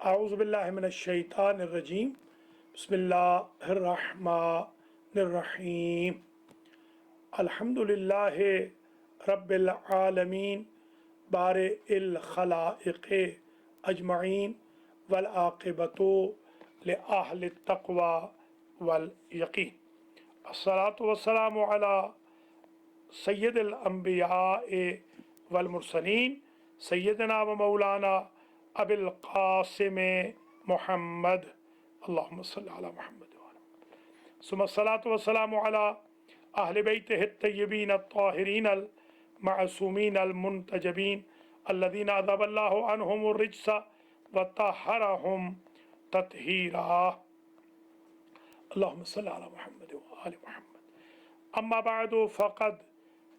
أعوذ بالله من الشيطان الرجيم بسم الله الرحمن الرحيم الحمد لله رب العالمين بارئ الخلائق أجمعين والعاقبة لأهل التقوى واليقين الصلاة والسلام على سید الانبیاء والمرسلین سیدنا و مولانا ابی القاسم محمد اللہم صلی علی محمد ثم الصلاة والسلام على اہل بیتہ الطیبین الطاہرین المعصومین المنتجبین الذین اذهب اللہ عنہم الرجس وطہرہم تطہیرا اللہم صلی علی محمد وآل محمد اما بعد فقد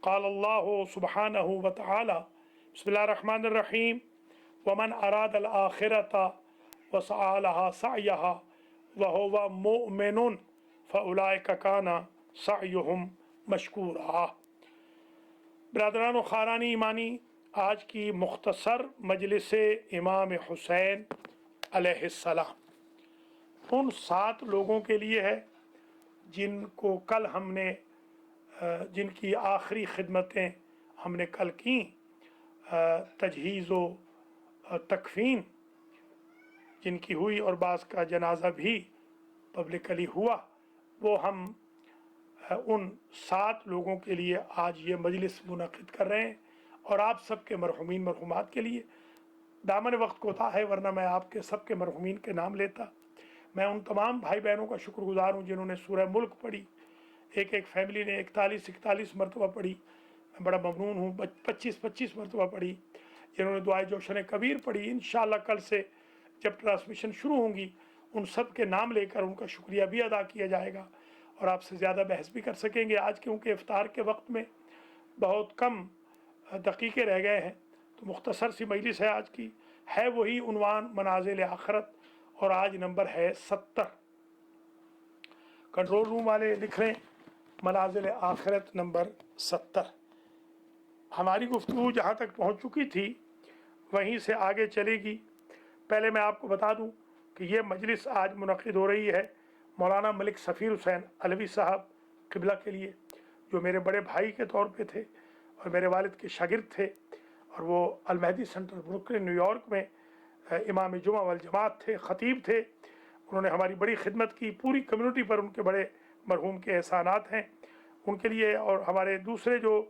قال الله سبحانه وتعالى بسم الله الرحمن الرحيم ومن أراد الآخرة وسعى لها سعيها وهو مؤمن فأولئك كان سعيهم مشكورا. برادران و خارانی ایمانی، آج کی مختصر مجلس امام حسین علیہ السلام ان 7 لوگوں کے لیے ہے جن کو کل ہم نے جن کی آخری خدمتیں ہم نے کل کیں، تجہیز و تکفین جن کی ہوئی اور بعض کا جنازہ بھی پبلکلی ہوا، وہ ہم ان 7 لوگوں کے لیے آج یہ مجلس منعقد کر رہے ہیں اور آپ سب کے مرحومین مرحومات کے لیے. دامن وقت کوتا ہے ورنہ میں آپ کے سب کے مرحومین کے نام لیتا. میں ان تمام بھائی بہنوں کا شکر گزار ہوں جنہوں نے سورہ ملک پڑھی، ایک فیملی نے 41 مرتبہ پڑھی. میں بڑا ممنون ہوں. 25 مرتبہ پڑھی جنہوں نے دعائے جوشن کبیر پڑھی. انشاءاللہ کل سے جب ٹرانسمیشن شروع ہوں گی ان سب کے نام لے کر ان کا شکریہ بھی ادا کیا جائے گا اور آپ سے زیادہ بحث بھی کر سکیں گے. آج کیونکہ افطار کے وقت میں بہت کم دقیقے رہ گئے ہیں تو مختصر سی مجلس ہے آج کی. ہے وہی عنوان منازل آخرت اور آج نمبر ہے 70. کنٹرول روم والے لکھ رہے ہیں منازل آخرت نمبر 70. ہماری گفتگو جہاں تک پہنچ چکی تھی وہیں سے آگے چلے گی. پہلے میں آپ کو بتا دوں کہ یہ مجلس آج منعقد ہو رہی ہے مولانا ملک سفیر حسین علوی صاحب قبلہ کے لیے، جو میرے بڑے بھائی کے طور پہ تھے اور میرے والد کے شاگرد تھے، اور وہ المہدی سینٹر بروکلن نیو یارک میں امام جمعہ والجماعت تھے، خطیب تھے. انہوں نے ہماری بڑی خدمت کی. پوری کمیونٹی پر ان کے بڑے مرحوم کے احسانات ہیں. ان کے لیے اور ہمارے دوسرے جو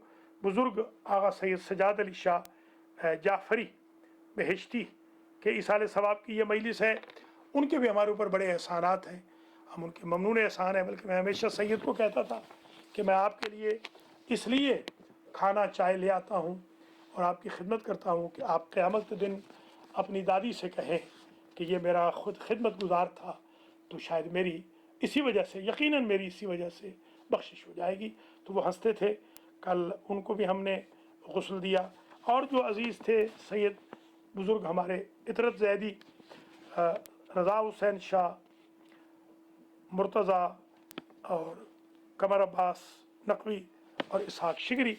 بزرگ آغا سید سجاد علی شاہ جعفری بہشتی کے ایصال ثواب کی یہ مجلس ہے، ان کے بھی ہمارے اوپر بڑے احسانات ہیں. ہم ان کے ممنون احسان ہیں. بلکہ میں ہمیشہ سید کو کہتا تھا کہ میں آپ کے لیے اس لیے کھانا چائے لے آتا ہوں اور آپ کی خدمت کرتا ہوں کہ آپ قیامت کے دن اپنی دادی سے کہیں کہ یہ میرا خود خدمت گزار تھا، تو شاید میری اسی وجہ سے، یقیناً میری اسی وجہ سے بخشش ہو جائے گی. تو وہ ہنستے تھے. کل ان کو بھی ہم نے غسل دیا. اور جو عزیز تھے سید بزرگ ہمارے عطرت زیدی، رضا حسین شاہ، مرتضیٰ اور قمر عباس نقوی اور اسحاق شگری،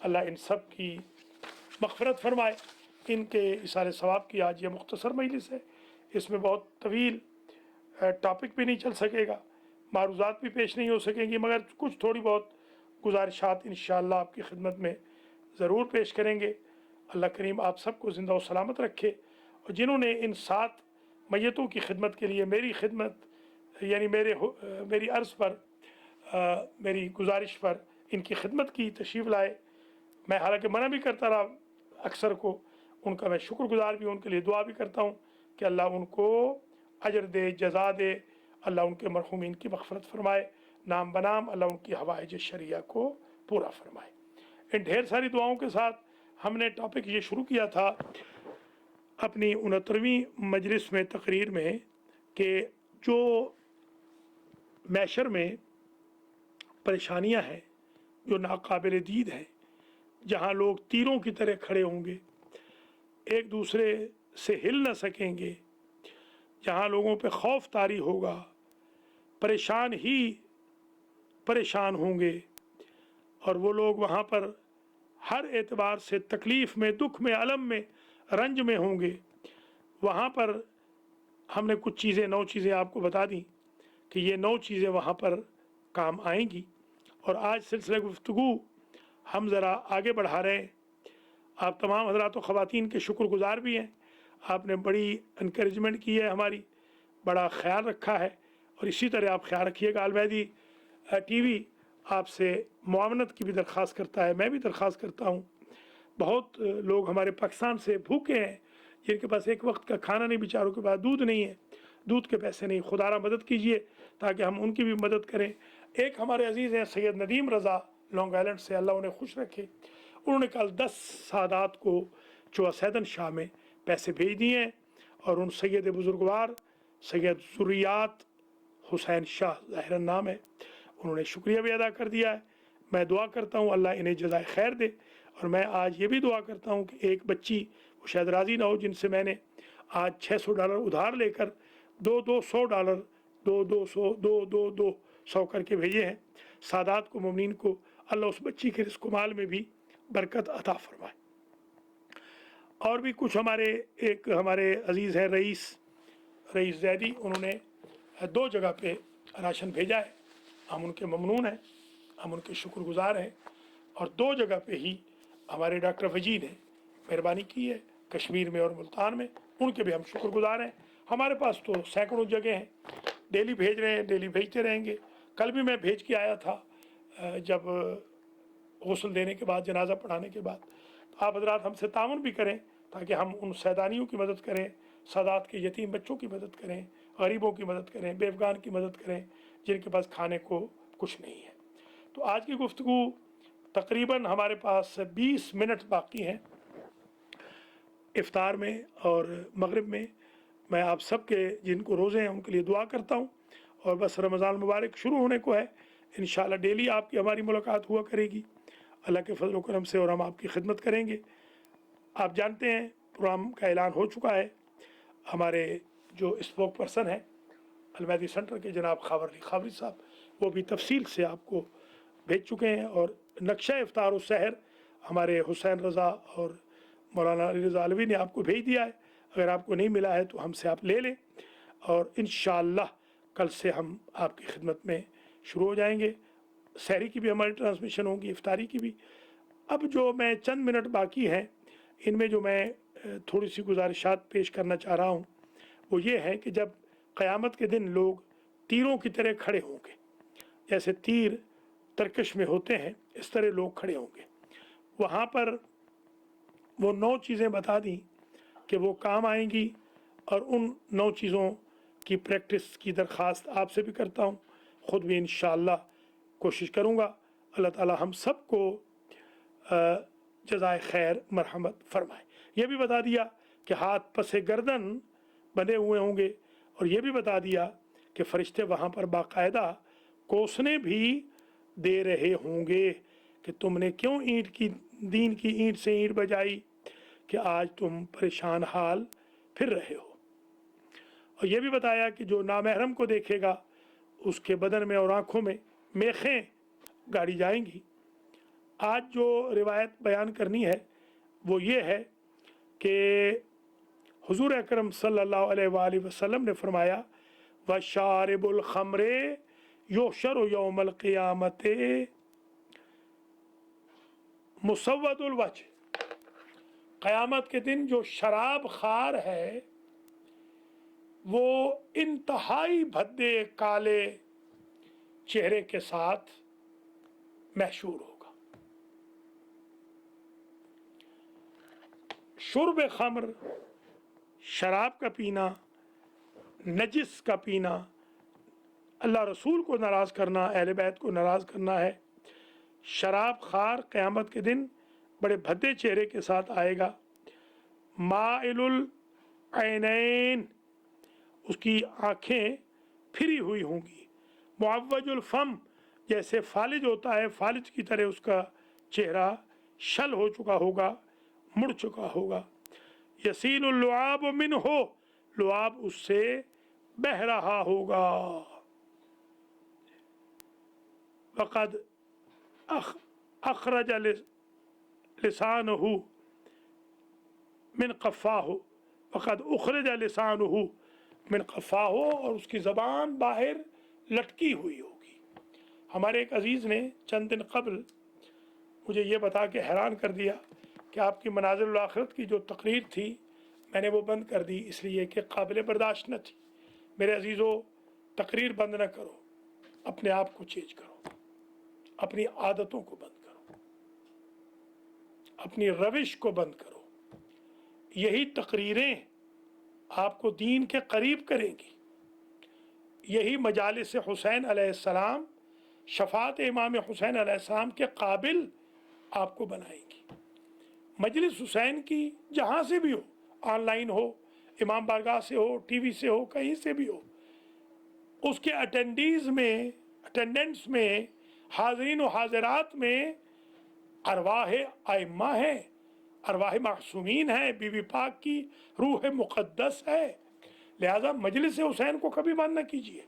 اللہ ان سب کی مغفرت فرمائے. ان کے ایصال ثواب کی آج یہ مختصر مجلس ہے. اس میں بہت طویل ٹاپک بھی نہیں چل سکے گا، معروضات بھی پیش نہیں ہو سکیں گی، مگر کچھ تھوڑی بہت گزارشات انشاءاللہ آپ کی خدمت میں ضرور پیش کریں گے. اللہ کریم آپ سب کو زندہ و سلامت رکھے. اور جنہوں نے ان 7 میتوں کی خدمت کے لیے میری خدمت یعنی میری عرض پر، میری گزارش پر ان کی خدمت کی، تشریف لائے. میں حالانکہ منع بھی کرتا رہا اکثر کو، ان کا میں شکر گزار بھی ہوں، ان کے لیے دعا بھی کرتا ہوں کہ اللہ ان کو اجر دے، جزا دے. اللہ ان کے مرحومین کی مغفرت فرمائے. نام بنام اللہ ان کی حوائج شرعیہ کو پورا فرمائے. ان ڈھیر ساری دعاؤں کے ساتھ ہم نے ٹاپک یہ شروع کیا تھا اپنی 69ویں مجلس میں تقریر میں کہ جو محشر میں پریشانیاں ہیں جو ناقابل دید ہیں، جہاں لوگ تیروں کی طرح کھڑے ہوں گے، ایک دوسرے سے ہل نہ سکیں گے، جہاں لوگوں پہ خوف طاری ہوگا، پریشان ہی پریشان ہوں گے، اور وہ لوگ وہاں پر ہر اعتبار سے تکلیف میں، دکھ میں، الم میں، رنج میں ہوں گے. وہاں پر हमने कुछ चीज़ें 9 चीज़ें आपको बता दी कि ये 9 चीज़ें वहाँ पर काम आएंगी। और आज सिलसिला गुफ्तगू हम ज़रा आगे बढ़ा रहे हैं। आप तमाम हज़रात व ख़वातीन के शुक्रगुज़ार भी हैं। आपने बड़ी इनक्रेजमेंट की है हमारी, बड़ा ख्याल रखा है, और इसी तरह आप ख्याल रखिएगा। अलमहदी टीवी आपसे मुआवनत की भी दरख्वास्त करता है, मैं भी दरख्वास्त करता हूँ। बहुत लोग हमारे पाकिस्तान से भूखे हैं, जिनके पास एक वक्त का खाना नहीं, बेचारों के पास दूध नहीं है, दूध के पैसे नहीं। खुदारा मदद कीजिए ताकि हम उनकी भी मदद करें। एक हमारे अजीज़ हैं सैयद नदीम रज़ा, लॉन्ग आइलैंड से, अल्लाह उन्हें खुश रखे। उन्होंने कल 10 सादात को चौसैदन शाह में पैसे भेज दिए हैं, और उन सैयद बुजुर्गवार सैयद ज़ुर्रियात हुसैन शाह ज़ाहिरन नाम है, उन्होंने शुक्रिया भी अदा कर दिया है। मैं दुआ करता हूँ अल्लाह इन्हें जज़ाए खैर दे। और मैं आज ये भी दुआ करता हूँ कि एक बच्ची, वो शायद राज़ी ना हो, जिनसे मैंने आज $600 उधार लेकर $200 200 करके भेजे हैं, सादात को, मुमनीन को अल्लाह उस बच्ची के रिज़्क़ माल में भी बरकत अता फरमाए। और भी कुछ हमारे अजीज़ हैं रईस जैदी, उन्होंने 2 जगह पे राशन भेजा है। हम उनके ममनून हैं, हम उनके शुक्रगुज़ार हैं। और 2 जगह पे ही हमारे डॉक्टर वजी ने मेहरबानी की है, कश्मीर में और मुल्तान में, उनके भी हम शुक्रगुज़ार हैं। हमारे पास तो सैकड़ों जगह हैं, डेली भेज रहे हैं, डेली भेजते रहेंगे। कल भी मैं भेज के आया था, जब गौसल देने के बाद, जनाजा पढ़ाने के बाद। तो आप हज़रात हमसे ताउन भी करें ताकि हम उन सैदानियों की मदद करें, सादात के यतीम बच्चों की मदद करें, गरीबों की मदद करें, बेवगान की मदद करें, जिनके पास खाने को कुछ नहीं है। तो आज की गुफ्तगू तकरीबन हमारे पास 20 मिनट बाकी हैं इफ्तार में और मगरिब में। मैं आप सब के जिनको रोज़े हैं उनके लिए दुआ करता हूँ। और बस रमज़ान मुबारक शुरू होने को है, इंशाअल्लाह डेली आपकी हमारी मुलाकात हुआ करेगी अल्लाह के फजल करम से, और हम आपकी खिदमत करेंगे। आप जानते हैं प्रोग्राम का ऐलान हो चुका है। हमारे जो स्पोक पर्सन हैं अलमहदी सेंटर के जनाब खावरी साहब, वो भी तफसील से आपको भेज चुके हैं। और नक्शा इफ्तार और सहर हमारे हुसैन रज़ा और मौलाना अली रज़ा अलवी ने आपको भेज दिया है। अगर आपको नहीं मिला है तो हमसे आप ले लें, और इंशाअल्लाह कल से हम आपकी खिदमत में शुरू हो जाएंगे। सहरी की भी हमारी ट्रांसमिशन होगी, इफ्तारी की भी। अब जो मैं चंद मिनट बाकी हैं, इनमें जो मैं थोड़ी सी गुजारिशात पेश करना चाह रहा हूँ, वो ये है कि जब क़यामत के दिन लोग तीरों की तरह खड़े होंगे, जैसे तीर तरकश में होते हैं, इस तरह लोग खड़े होंगे। वहाँ पर वो 9 चीज़ें बता दी कि वो काम आएंगी, और उन 9 चीज़ों की प्रैक्टिस की दरख्वास्त आपसे भी करता हूँ, ख़ुद भी इंशाअल्लाह कोशिश करूँगा। अल्लाह ताला हम सब को जज़ाए खैर मरहमत फरमाए। ये भी बता दिया कि हाथ पसे गर्दन बने हुए होंगे, और ये भी बता दिया कि फ़रिश्ते वहाँ पर बाकायदा कोसने भी दे रहे होंगे कि तुमने क्यों दीन की ईंट से ईंट बजाई, कि आज तुम परेशान हाल फिर रहे हो। और ये भी बताया कि जो नामहरम को देखेगा उसके बदन में और आँखों में मेखें गाड़ी जाएंगी। आज जो रिवायत बयान करनी है वो ये है कि हुजूर अकरम सल्लल्लाहु अलैहि वसल्लम ने फरमाया, व शारिबुल खमरे युहशरु यौमल क़ियामते मुसव्वदुल वजह। क़यामत के दिन जो शराब खार है वो इंतहाई भद्दे काले चेहरे के साथ महशूर होगा। शुर्ब खमर, शराब का पीना, नजिस का पीना, अल्लाह रसूल को नाराज़ करना, अहले बैत को नाराज़ करना है। शराब खार क़यामत के दिन बड़े भद्दे चेहरे के साथ आएगा। माइलुल ऐनैन, उसकी आँखें फिरी हुई होंगी। मुअव्वजुल फम, जैसे फालिज होता है, फालिज की तरह उसका चेहरा शल हो चुका होगा, मुड़ चुका होगा। यसीलुल लुआब मिन्हो, लुआब उससे बह रहा होगा। वक़द अखरज लिसानहु मिन क़फ़ाहु, वक़द उखरज लिसानहु من क़फ़ा हो और उसकी ज़बान बाहर लटकी हुई होगी। हमारे एक अज़ीज़ ने चंद दिन कबल मुझे ये बता के हैरान कर दिया कि आपकी मनाज़िरुल आखिरत की जो तकरीर थी मैंने वो बंद कर दी इसलिए कि काबिल बर्दाश्त न थी। मेरे अज़ीज़ों, तकरीर बंद न करो, अपने आप को चेंज करो, अपनी आदतों को बंद करो, अपनी रविश को बंद करो। यही तकरीरें आपको दीन के करीब करेंगी। यही मजालिस हुसैन अलैहिस्सलाम, शफात इमाम हुसैन अलैहिस्सलाम के काबिल आपको बनाएंगी। मजलिस हुसैन की जहाँ से भी हो, ऑनलाइन हो, इमाम बारगाह से हो, टीवी से हो, कहीं से भी हो, उसके अटेंडेंस में हाज़रीन व हाज़रात में अरवाह आइम्मा है, अरवाह मासूमीन है, बीबी पाक की रूह मुक़द्दस है। लिहाजा मजलिस हुसैन को कभी बंद न कीजिए।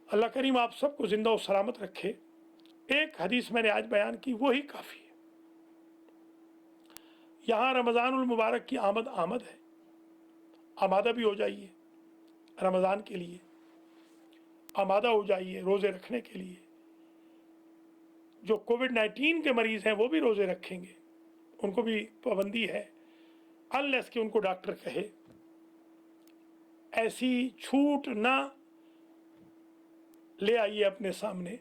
अल्लाह करीम आप सबको ज़िंदा और सलामत रखे। एक हदीस मैंने आज बयान की, वही काफ़ी है। यहाँ रमज़ानुल मुबारक की आमद है, आमादा भी हो जाइए रमज़ान के लिए, आमादा हो जाइए रोज़े रखने के लिए। जो कोविड-19 के मरीज़ हैं वो भी रोज़े रखेंगे, उनको भी पाबंदी है, अनलेस कि उनको डॉक्टर कहे। ऐसी छूट ना ले आइए अपने सामने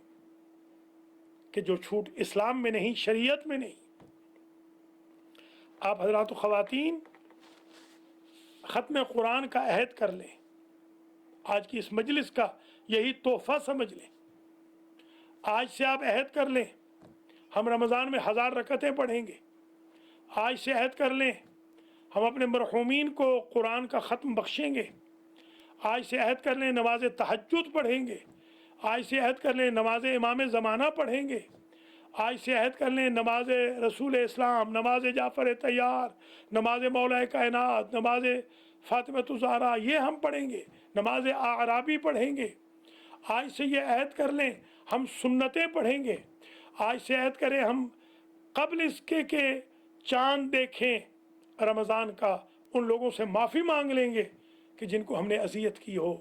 कि जो छूट इस्लाम में नहीं, शरीयत में नहीं। आप हज़रात ख़वातीन ख़त्म कुरान का अहद कर लें, आज की इस मजलिस का यही तोहफ़ा समझ लें। आज से आप अहद कर लें, हम रमज़ान में 1000 रकतें पढ़ेंगे। आज से अहद कर लें, हम अपने मरहूमीन को कुरान का ख़त्म बख्शेंगे। आज से अहद कर लें, नमाज तहज्जुद पढ़ेंगे। आज से अहद कर लें, नमाज इमाम ज़माना पढ़ेंगे। आज से अहद कर लें, नमाज रसूल इस्लाम, नमाज जाफ़र तैयार, नमाज मौला कायनात, नमाज फ़ातिमतुज़ ज़हरा, ये हम पढ़ेंगे। नमाज आराबी पढ़ेंगे। आज से ये अहद कर लें, हम सुन्नतें पढ़ेंगे। आज से अहद करें, हम कबल इसके के चाँद देखें रमज़ान का, उन लोगों से माफ़ी मांग लेंगे कि जिनको हमने अज़ियत की हो,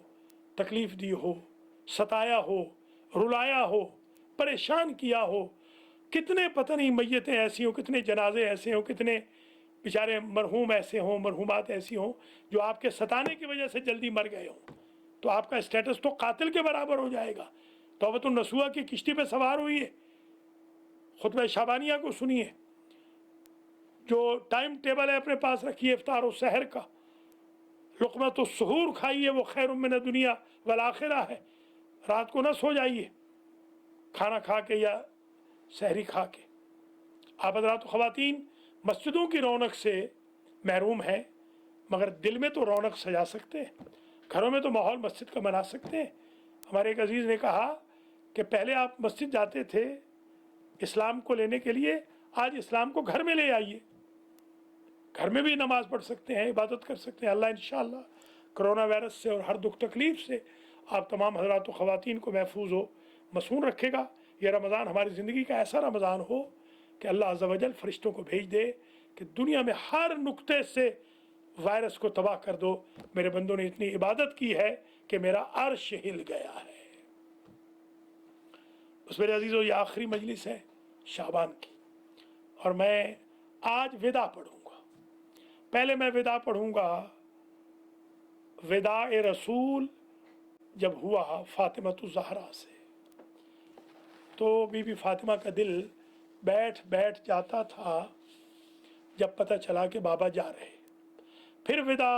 तकलीफ़ दी हो, सताया हो, रुलाया हो, परेशान किया हो। कितने पता नहीं मैयतें ऐसी हों, कितने जनाजे ऐसे हों, कितने बेचारे मरहूम ऐसे हों, मरहूमात ऐसी हों जो आपके सताने की वजह से जल्दी मर गए हों, तो आपका स्टेटस तो कातिल के बराबर हो जाएगा। तौबतुन नसूहा की किश्ती पे सवार हुई है, खुतबा शाबानिया को सुनिए, जो टाइम टेबल है अपने पास रखिए इफ्तार और सहर का, लुक़मा तो सहूर खाइए, वो खैर मिन दुनिया वल आखिरा है। रात को ना सो जाइए खाना खा के या सहरी खा के। आप हज़रात ख़वातीन मस्जिदों की रौनक से महरूम हैं, मगर दिल में तो रौनक सजा सकते हैं, घरों में तो माहौल मस्जिद का बना सकते हैं। हमारे एक अजीज़ ने कहा कि पहले आप मस्जिद जाते थे इस्लाम को लेने के लिए, आज इस्लाम को घर में ले आइए। घर में भी नमाज़ पढ़ सकते हैं, इबादत कर सकते हैं। अल्लाह इंशाअल्लाह कोरोना वायरस से और हर दुख तकलीफ़ से आप तमाम हज़रात ख़वातीन को महफूज हो, मसून रखेगा। यह रमज़ान हमारी ज़िंदगी का ऐसा रमज़ान हो कि अल्लाह अज़्ज़ा वजल फ़रिश्तों को भेज दे कि दुनिया में हर नुक्ते से वायरस को तबाह कर दो। मेरे बंदों ने इतनी इबादत की है कि मेरा अर्श हिल गया है। उस मेरे अजीज़ों, ये आखिरी मजलिस है शाबान की, और मैं आज विदा पढ़ूँगा। पहले मैं विदा पढ़ूँगा, विदा ए रसूल जब हुआ फ़ातिमतुज़ ज़हरा से, तो बीबी फ़ातिमा का दिल बैठ जाता था जब पता चला कि बाबा जा रहे। फिर विदा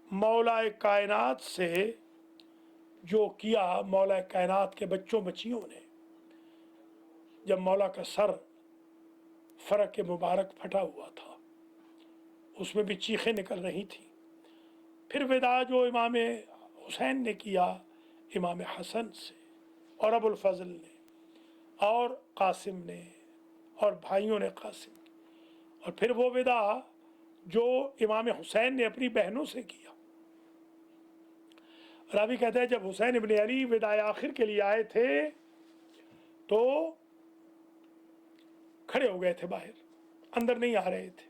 मौला कायनात से जो किया मौला कायनात के बच्चों बच्चियों ने, जब मौला का सर फ़रक के मुबारक फटा हुआ था, उसमें भी चीखें निकल रही थी। फिर विदा जो इमाम हुसैन ने किया इमाम हसन से, और अबुल फ़ज़ल ने, और कासिम ने, और भाइयों ने कासिम, और फिर वो विदा जो इमाम हुसैन ने अपनी बहनों से किया। रावी कहते हैं जब हुसैन इब्न अली विदाए आखिर के लिए आए थे तो खड़े हो गए थे बाहर, अंदर नहीं आ रहे थे।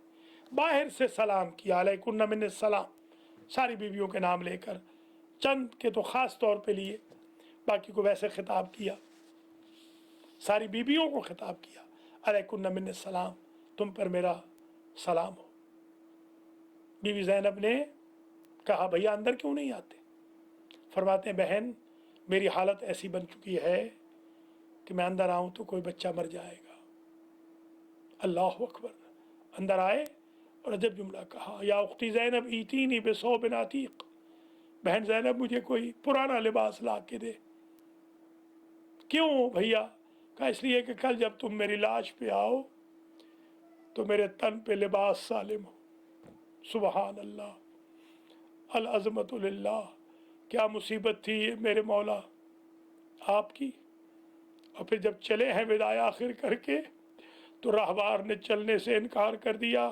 बाहर से सलाम किया, अलैकुन्ना मिन्नी सलाम, सारी बीवियों के नाम लेकर, चंद के तो ख़ास तौर पे लिए, बाकी को वैसे खिताब किया, सारी बीवियों को खिताब किया, अलैकुन्ना मिन्नी सलाम, तुम पर मेरा सलाम हो। बीवी ज़ैनब ने कहा भैया अंदर क्यों नहीं आते? फरमाते हैं बहन मेरी हालत ऐसी बन चुकी है कि मैं अंदर आऊँ तो कोई बच्चा मर जाएगा। अल्लाह अकबर। अंदर आए और अजब जुमला कहा, या उख्ती ज़ैनब ईतीनी बिसौबिन अतीक, बहन ज़ैनब मुझे कोई पुराना लिबास ला के दे। क्यों भैया? कहा इसलिए कि कल जब तुम मेरी लाश पे आओ तो मेरे तन पे लिबास सालिम हो। सुबहान अल्लाह, अल अज़मतु लिल्लाह। क्या मुसीबत थी ये मेरे मौला आपकी। और फिर जब चले हैं विदाई आखिर करके तो राहवार ने चलने से इनकार कर दिया।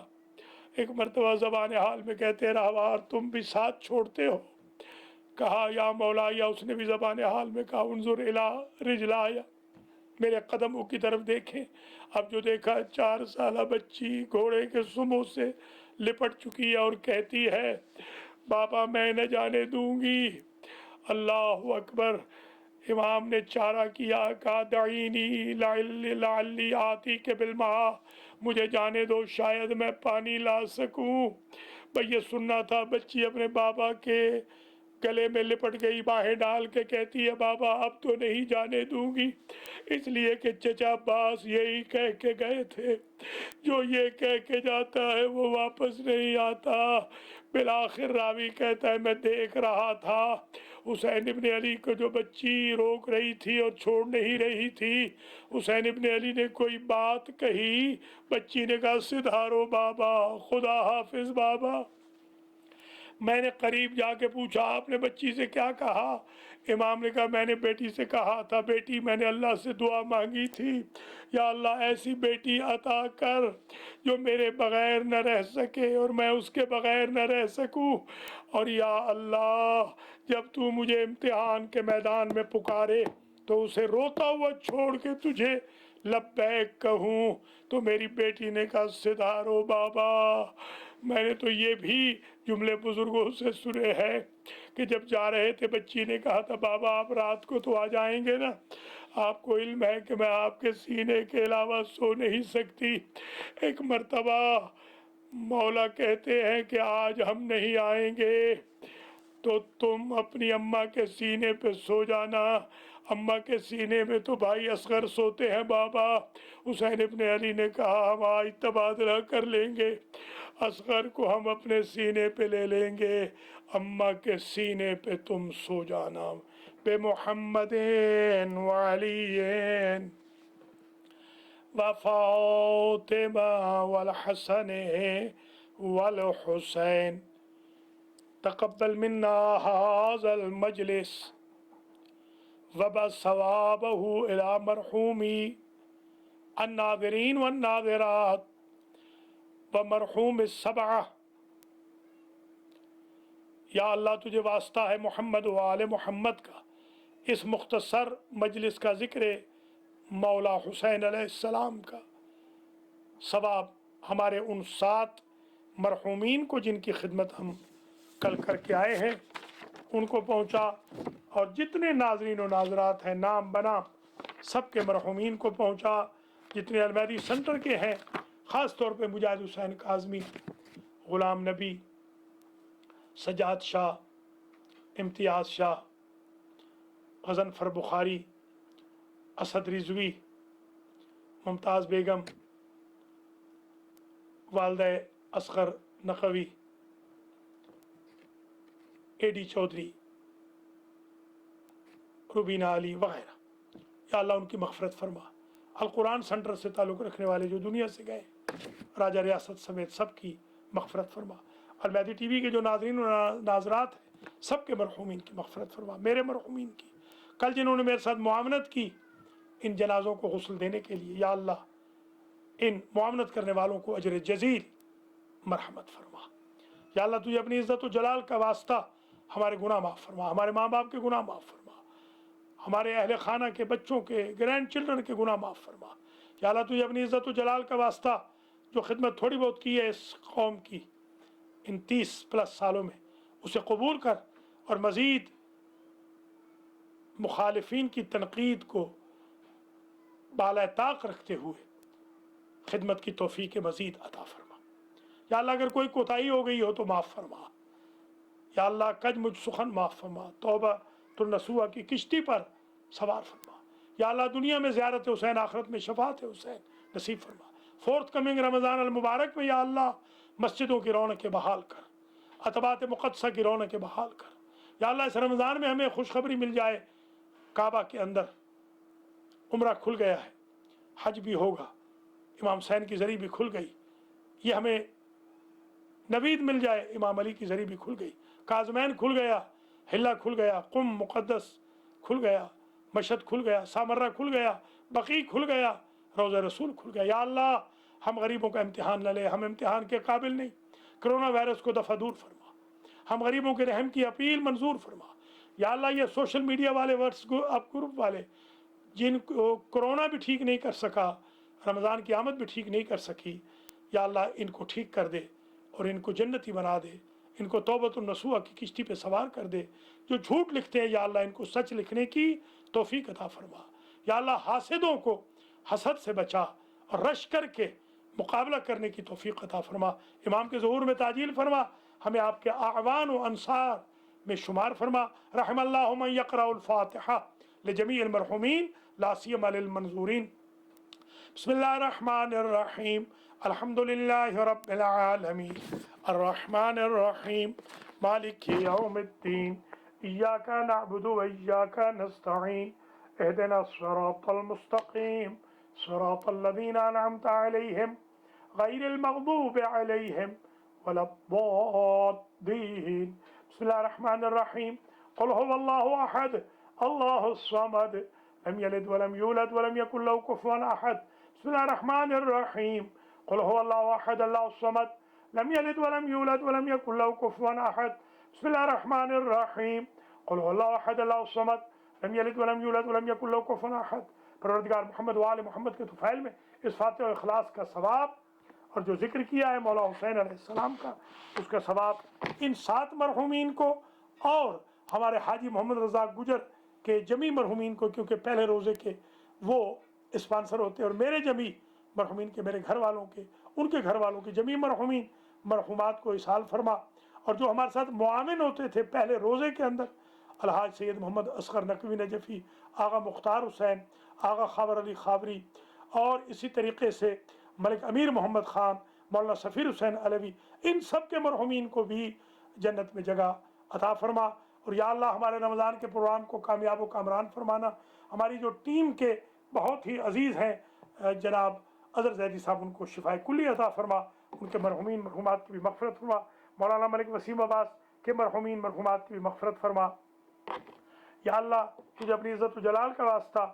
एक मरतबा ज़बान हाल में कहते हैं राहवार तुम भी साथ छोड़ते हो? कहा या मौला, या उसने भी ज़बान हाल में कहा उन्जुर इला रिजलाया, मेरे कदमों की तरफ देखें। अब जो देखा 4 साल बच्ची घोड़े के सुमों से लिपट चुकी है और कहती है बाबा मैं न जाने दूंगी। अल्लाह अकबर। इमाम ने चारा किया, कहा दईनी लाली आती के बिलमा, मुझे जाने दो शायद मैं पानी ला सकूं। भाई ये सुनना था। बच्ची अपने बाबा के गले में लिपट गई, बाहें डाल के कहती है बाबा अब तो नहीं जाने दूंगी, इसलिए कि चचा अब्बास यही कह के गए थे, जो ये कह के जाता है वो वापस नहीं आता। फिर आखिर रावी कहता है मैं देख रहा था हुसैन इब्ने अली को जो बच्ची रोक रही थी और छोड़ नहीं रही थी, हुसैन इब्ने अली ने कोई बात कही, बच्ची ने कहा सिधारो बाबा, खुदा हाफिज बाबा। मैंने करीब जाके पूछा आपने बच्ची से क्या कहा? इमाम ने कहा मैंने बेटी से कहा था बेटी मैंने अल्लाह से दुआ मांगी थी, या अल्लाह ऐसी बेटी अता कर जो मेरे बगैर न रह सके और मैं उसके बगैर न रह सकूं। और या अल्लाह जब तू मुझे इम्तिहान के मैदान में पुकारे तो उसे रोता हुआ छोड़ के तुझे लब्बैक कहूँ। तो मेरी बेटी ने कहा सिधारो बाबा। मैंने तो ये भी जुमले बुजुर्गों से सुने हैं कि जब जा रहे थे बच्ची ने कहा था बाबा आप रात को तो आ जाएंगे ना, आपको इल्म है कि मैं आपके सीने के अलावा सो नहीं सकती। एक मर्तबा मौला कहते हैं कि आज हम नहीं आएंगे तो तुम अपनी अम्मा के सीने पे सो जाना। अम्मा के सीने में तो भाई असगर सोते हैं बाबा। हुसैन इब्ने अली ने कहा हम आज तबादला कर लेंगे, असगर को हम अपने सीने पे ले लेंगे, अम्मा के सीने पे तुम सो जाना। बे मुहम्मदिन व अलीन व फातिमा वल हसन वल हुसैन तक़ब्बल मिन्ना हाज़ल मजलिस वबसवाबहु इला मरहूमी अन्नाज़रीन वन्नाज़िरात व मरहूम सबआ। या अल्लाह तुझे वास्ता है मोहम्मद व आले मोहम्मद का, इस मुख्तसर मजलिस का ज़िक्र मौला हुसैन अलैहिस्सलाम का सवाब हमारे उन 7 मरहूमीन को जिनकी खिदमत हम कल करके आए हैं उनको पहुँचा, और जितने नाजरीन और नाजरात हैं नाम बना सबके मरहूमीन को पहुँचा, जितने अलमैदी सेंटर के हैं, ख़ास तौर पे मुजाहिद हुसैन काज़मी, ग़ुलाम नबी, सजाद शाह, इम्तियाज़ शाह, गज़नफ़र बुखारी, असद रिज़वी, मुमताज़ बेगम, वालदा असगर नक़वी, एडी चौधरी, रुबीना अली वगैरह। या अल्लाह उनकी मग़फ़िरत फरमा। अल कुरान सेंटर से ताल्लुक़ रखने वाले जो दुनिया से गए राजा रियासत समेत सब की मग़फ़िरत फरमा। अलमैदी टीवी के जो नाज़रीन और नाज़रात हैं सब के मरहूमीन की मग़फ़िरत फरमा, मेरे मरहूमीन की। कल जिन्होंने मेरे साथ मुआवनत की इन जनाज़ों को गुस्ल देने के लिए, या अल्लाह इन मुआवनत करने वालों को अजर जज़ील मरहमत फरमा। या अल्लाह तुझे अपनी इज़्ज़त व जलाल का वास्ता हमारे गुनाह माफ़ फरमा, हमारे माँ बाप के गुनाह माफ़ फरमा, हमारे अहले खाना के बच्चों के ग्रैंड चिल्ड्रन के गुनाह माफ़ फरमा। या अल्लाह तुझे अपनी इज़्ज़त व जलाल का वास्ता जो खिदमत थोड़ी बहुत की है इस कौम की इन 30+ सालों में उसे कबूल कर और मज़ीद मुखालिफिन की तनकीद को बाला ताक रखते हुए खिदमत की तौफीक मज़ीद अता फरमा। या अल्लाह अगर कोई कोताही हो गई हो तो माफ़ फरमा। या अल्लाह कज मुझ सुखन माफ़ फरमा, तौबा तो नसूआ की किश्ती पर सवार फरमा। या अल्लाह दुनिया में ज़ियारत हुसैन, आखिरत में शफात हुसैन नसीब फरमा। फोर्थ कमिंग रमज़ान अल मुबारक में या अल्लाह मस्जिदों की रौनक बहाल कर, अतबात मुक़द्दसा की रौनक बहाल कर। या अल्लाह इस रमज़ान में हमें खुशखबरी मिल जाए, काबा के अंदर उम्रा खुल गया है, हज भी होगा, इमाम हुसैन की ज़री भी खुल गई, ये हमें नवीद मिल जाए, इमाम अली की ज़री भी खुल गई, काज़मैन खुल गया, हिल्ला खुल गया, कुम मुक़द्दस खुल गया, मशहद खुल गया, सामर्रा खुल गया, बकी खुल गया, रोज़ा रसूल खुल गया। या अल्लाह हम गरीबों का इम्तिहान न ले, हम इम्तिहान के काबिल नहीं, कोरोना वायरस को दफ़ा दूर फरमा, हम गरीबों के रहम की अपील मंजूर फरमा। या अल्लाह ये सोशल मीडिया वाले व्हाट्सएप ग्रुप वाले जिनको कोरोना भी ठीक नहीं कर सका, रमज़ान की आमद भी ठीक नहीं कर सकी, या अल्लाह इनको ठीक कर दे और इनको जन्नती बना दे, इनको तौबतुन नसूहा की किश्ती पे सवार कर दे। जो झूठ लिखते हैं या अल्लाह इनको सच लिखने की तौफीक अता फरमा। या अल्लाह हासिदों को हसद से बचा और रश करके मुकाबला करने की तौफीक अता फरमा। इमाम के ज़हूर में ताजील फरमा, हमें आपके आवान व अंसार में शुमार फरमा। रहमल्लाहु मन यक़रउल फ़ातिहा लिजमीइल मरहूमीन ला सियमा लिल मंज़ूरीन। बिस्मिल्लाहिर्रहमानिर्रहीम, अल्हम्दुलिल्लाहि रब्बिल आलमीन, अर्रहमानिर्रहीम, मालिकि यौमिद्दीन, इय्याका नअबुदु व इय्याका नस्तईन, इहदिनस सिरातल मुस्तक़ीम, सिरातल लज़ीना अनअमता अलैहिम गैरिल मग़दूबि अलैहिम वलद्दाल्लीन। बिस्मिल्लाहिर्रहमानिर्रहीम, क़ुल हुवल्लाहु अहद, अल्लाहुस समद, लम यलिद वलम यूलद वलम यकुल लहू कुफुवन अहद। बिस्मिल्लाहिर्रहमानिर्रहीम, क़ुल हुवल्लाहु अहद, अल्लाहुस समद, लम यलिद वलम यूलद वलम यकुल लहू कुफुवन अहद। बिस्मिल्लाहिर्रहमानिर्रहीम, क़ुल हुवल्लाहु अहद, अल्लाहुस समद, लम यलिद वलम यूलद वलम यकुल लहू कुफुवन अहद। परवरदिगार मोहम्मद व आले मोहम्मद के तुफ़ैल में इस फातिहा इखलास का सवाब और जो जिक्र किया है मौला हुसैन अलैहिस्सलाम का, उसका सवाब इन 7 मरहूमीन को और हमारे हाजी मोहम्मद रज़ा गुजर के जमी मरहूमीन को, क्योंकि पहले रोज़े के वो स्पॉन्सर होते हैं, और मेरे जमी मरहूमीन के, मेरे घर वालों के, उनके घर वालों के जमी मरहूमीन मरहूमात को इसाल फरमा। और जो हमारे साथ मुआविन होते थे पहले रोज़े के अंदर, अलहाज सैयद मोहम्मद असगर नकवी नजफ़ी, आगा मुख्तार हुसैन, आगा खाबर अली खाबरी, और इसी तरीके से मलिक अमीर मोहम्मद ख़ान, मौलाना सफ़ीर हुसैन अलवी, इन सब के मरहूमीन को भी जन्नत में जगह अता फरमा। और या अल्लाह हमारे रमज़ान के प्रोग्राम को कामयाब व कामरान फरमाना। हमारी जो टीम के बहुत ही अजीज़ हैं जनाब अज़हर ज़ैदी साहब, उनको शिफाए कुल्ली अता फरमा, उनके मरहूमीन मरहूमात की भी मग़फ़िरत फरमा। मौलाना मलिक वसीम अब्बास के मरहूमीन मरहूमात की भी मग़फ़िरत फरमा। या अल्लाह तुझे अपनी इज़्ज़त व जलाल का वास्ता,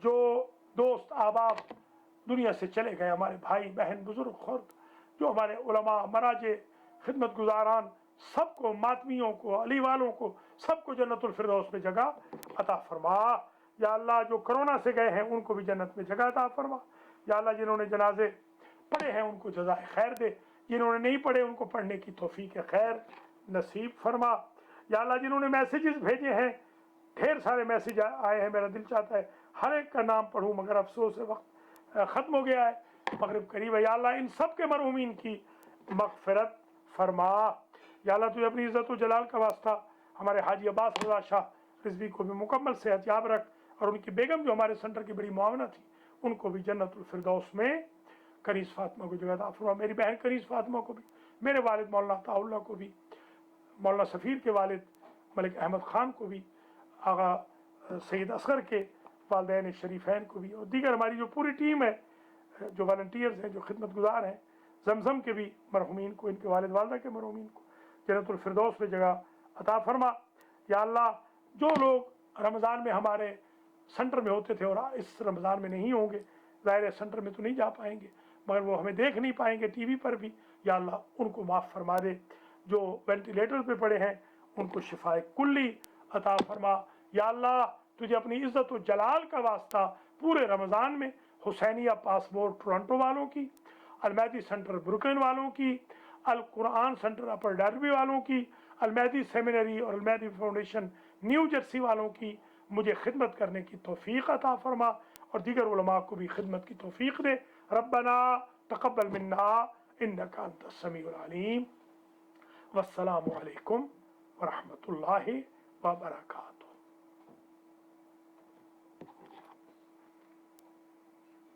जो दोस्त अहबाब दुनिया से चले गए, हमारे भाई बहन बुज़ुर्ग खर्द, जो हमारे उलमा मराजे खिदमत गुजारान, सबको, मातमियों को, अली वालों को, सबको जन्नतुल फिरदौस में जगह अता फरमा। या अल्लाह जो कोरोना से गए हैं उनको भी जन्नत में जगह अता फरमा। या अल्लाह जिन्होंने जनाजे पढ़े हैं उनको जज़ाए खैर दे, जिन्होंने नहीं पढ़े उनको पढ़ने की तौफीक खैर नसीब फरमा। या अल्लाह जिन्होंने मैसेजेस भेजे हैं, ढेर सारे मैसेज आए हैं, मेरा दिल चाहता है हर एक का नाम पढ़ूँ, मगर अफसोस है वक्त ख़त्म हो गया है, मगरिब करीब है। या अल्लाह इन सब के मरहूमीन की मग़फ़िरत फरमा। या अल्लाह तुझे अपनी इज़्ज़त व जलाल का वास्ता हमारे हाजी अब्बास रज़ा शाह रिज़वी को भी मुकम्मल सेहतयाब रख, और उनकी बेगम जो हमारे सेंटर की बड़ी मुआवना थी, उनको भी जन्नतुल फिरदौस में कनीज़ फ़ातिमा को जगह अता फरमा। मेरी बहन कनीज़ फ़ातिमा को भी, मेरे वालिद मौलाना अताउल्लाह को भी, मौलाना सफ़ीर के वालिद मलिक अहमद ख़ान को भी, आगा सैयद असगर के वालिदैन शरीफैन को भी, और दीगर हमारी जो पूरी टीम है, जो वॉलंटियर्स हैं, जो खिदमत गुजार हैं, जमज़म के भी मरहूमीन को, इनके वालिद वालदा के मरहूमीन को जन्नतुल फिरदौस में जगह अता फरमा। या अल्लाह जो लोग रमज़ान में हमारे सेंटर में होते थे और इस रमज़ान में नहीं होंगे, ज़ाहिर है सेंटर में तो नहीं जा पाएंगे, मगर वो हमें देख नहीं पाएंगे टीवी पर भी, या अल्लाह उनको माफ़ फरमा दे। जो वेंटिलेटर पे पड़े हैं उनको शिफाए कुल्ली अता फरमा। या अल्लाह तुझे अपनी इज़्ज़त व जलाल का वास्ता पूरे रमज़ान में हुसैनिया पासपोर्ट टोरंटो वालों की, अलमैदी सेंटर ब्रुकलिन वालों की, अल कुरान सेंटर अपर डार्बी वालों की, المہدی سیمینری اور المہدی فاؤنڈیشن نیو جرسی والوں کی مجھے خدمت کرنے کی توفیق عطا فرما، اور دیگر علماء کو بھی خدمت کی توفیق دے۔ ربنا تقبل منا انک انت السمیع العلیم، والسلام علیکم ورحمۃ اللہ وبرکاتہ۔